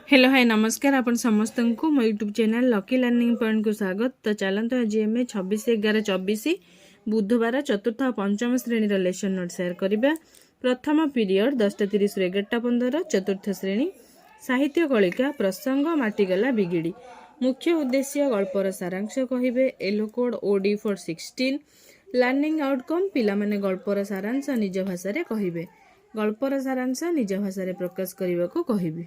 Hello hi नमस्कार आपण समस्त को मो YouTube channel lucky learning point को स्वागत। तो चलते आज एम 26/11/24 बुधवार चतुर्थ और पंचम श्रेणी लेसन नोट शेयर करवा। प्रथम पीरियड 10:30 रु 11:15 चतुर्थ श्रेणी साहित्य कलिका प्रसंग माटीगला बिगिड़ी। मुख्य उद्देश्य गल्पर सारांश कहिबे। एलो code OD for 16 learning outcome पिला माने गल्पर सारांश निज भाषा रे कहिबे। गल्पर सारांश निज भाषा रे प्रकाश करने को कहिबे।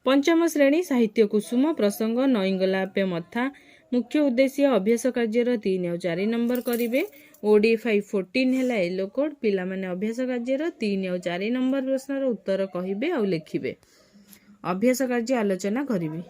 पंचम श्रेणी साहित्य कुसुम प्रसंग नईगला पे मथा। मुख्य उद्देश्य अभ्यास कार्यर 3 और 4 नंबर करेंगे। OD 5:14 है येलो कोड पिला माने अभ्यास कार्यर 3 और 4 नंबर प्रश्नर उत्तर कहिबे और लिखिबे। अभ्यास कार्य आलोचना करिवे।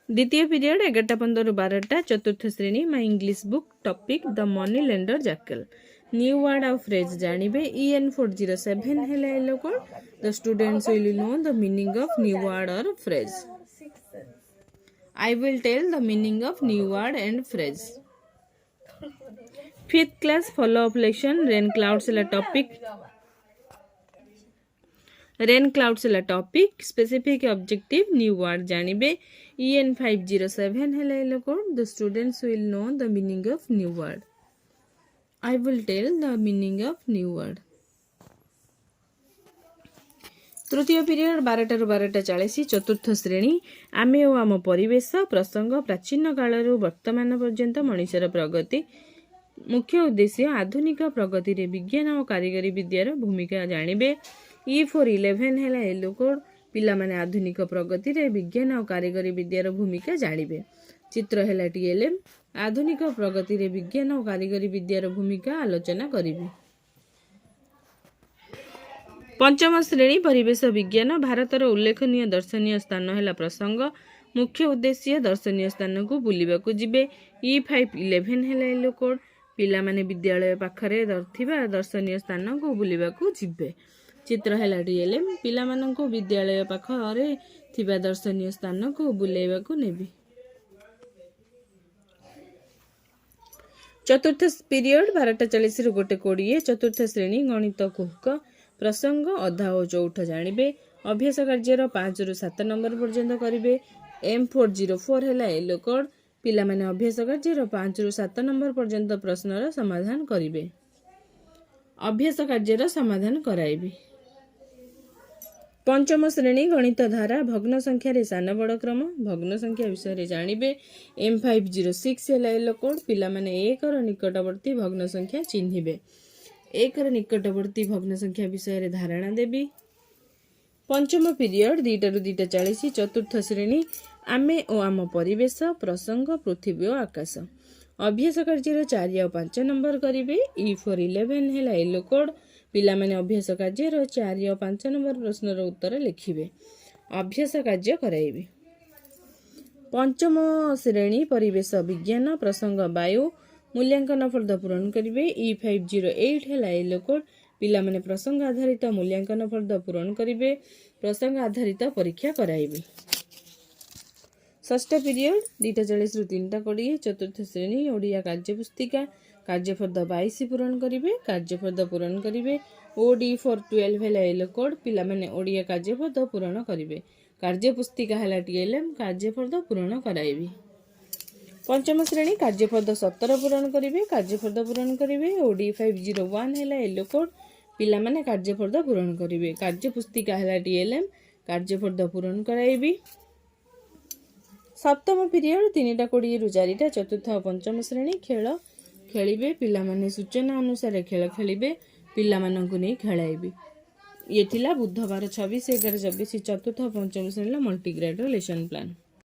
द्वितीय पीरियड 11:15 रु 12 चतुर्थ श्रेणी my English book topic the money lender jackal. New word और फ्रेज जानिबे। EN 407 है yellow code the students will know the meaning of new word और phrase. I will tell the meaning of new word and phrase. 5th class follow up lesson rain clouds la topic. Rain clouds है topic specific objective new word जानिबे। EN 507 है yellow code the students will know the meaning of new word. I will tell the meaning of new word. तृतीय period 12 रु 12:40 चतुर्थ श्रेणी आमे ओ आम परिवेश प्रसंग प्राचीन काल वर्तमान पर्यंत मनुष्यर प्रगति। मुख्य उद्देश्य आधुनिक प्रगति रे विज्ञान और कारीगरी विद्यार भूमिका जानिबे। E 4:11 है येलो कोड पिला माने आधुनिक प्रगति रे विज्ञान और कारीगरी विद्यार भूमिका जानिबे। चित्र है TLM आधुनिक प्रगति रे विज्ञान और कारीगरी विद्यार भूमिका आलोचना करिबे। पंचम श्रेणी परिवेश विज्ञान भारतर उल्लेखनीय दर्शनीय स्थान है प्रसंग। मुख्य उद्देश्य दर्शनीय स्थान को बुलिबा को जिबे। E 5:11 है येलो कोड पिला माने विद्यालय पाखरे थिबा दर्शनीय स्थान को बुलिबा को जिबे। चित्र है TLM पिला माननको विद्यालय पाखरे थिबा दर्शनीय स्थान को बुलेबा को नेबी। चतुर्थ पीरियड 12:40 रु 1:20 चतुर्थ श्रेणी गणित कुहक प्रसंग अधा और चौठ जानिबे। अभ्यास कार्यर 5 रु 7 नंबर पर्यंत करिवे। M 404 है येलो कोड पिला माने अभ्यास कार्यर 5 रु 7 नंबर पर्यंत प्रश्नर समाधान करिवे। अभ्यास कार्यर समाधान कराइबे। पंचम श्रेणी गणित धारा भग्न संख्या रे सान बड़ क्रम भग्न संख्या विषय रे जानिबे। M 506 है येलो कोड पिला माने 1 रो निकटवर्ती भग्न संख्या चिन्हिबे। 1 रो निकटवर्ती भग्न संख्या विषय रे धारणा देबी। पंचम पीरियड 2 रु 2:40 चतुर्थ श्रेणी आमे ओ आम परिवेश प्रसंग पृथ्वी और आकाश। अभ्यास कार्य 4 और 5 नंबर करिवे। E 4:11 है येलो कोड पिला माने अभ्यास कार्य 4 और 5 नंबर प्रश्नर उत्तर लिखिबे। अभ्यास कार्य कराइबे। पंचम श्रेणी परिवेश विज्ञान प्रसंग वायु मूल्यांकन फर्द पूरण करिवे। E 508 है येलो कोड पिला माने प्रसंग आधारित मूल्यांकन फर्द पूरण करिवे। प्रसंग आधारित परीक्षा कराइबे। षष्ठ पीरियड 2:40 रु 3:20 चतुर्थ श्रेणी ओडिया कार्यपुस्तिका कार्यफर्द 22 पूरण करिवे। कार्यफर्द पूरण करिवे। OD 4:12 है येलो कोड पिला माने ओडिया कार्यफर्द पूरण करिवे। कार्यपुस्तिका है TLM कार्यफर्द पूरण कराइबे। पंचम श्रेणी कार्यफर्द 17 पूरण करिवे। कार्यफर्द पूरण करिवे। OD 501 है येलो कोड पिला माने कार्यफर्द पूरण करिवे। कार्यपुस्तिका है TLM कार्यफर्द पूरण कराइबे। सप्तम पीरियड 3:20 रु 4 चतुर्थ और पंचम श्रेणी खेल खेलिबे। पिला माने सूचना अनुसार खेल खेलिबे। पिला माननकु नै खेलाइबे। ये थिला बुधवार 26/11/24 चतुर्थ और पंचम श्रेणी मल्टीग्रेड लेसन प्लान।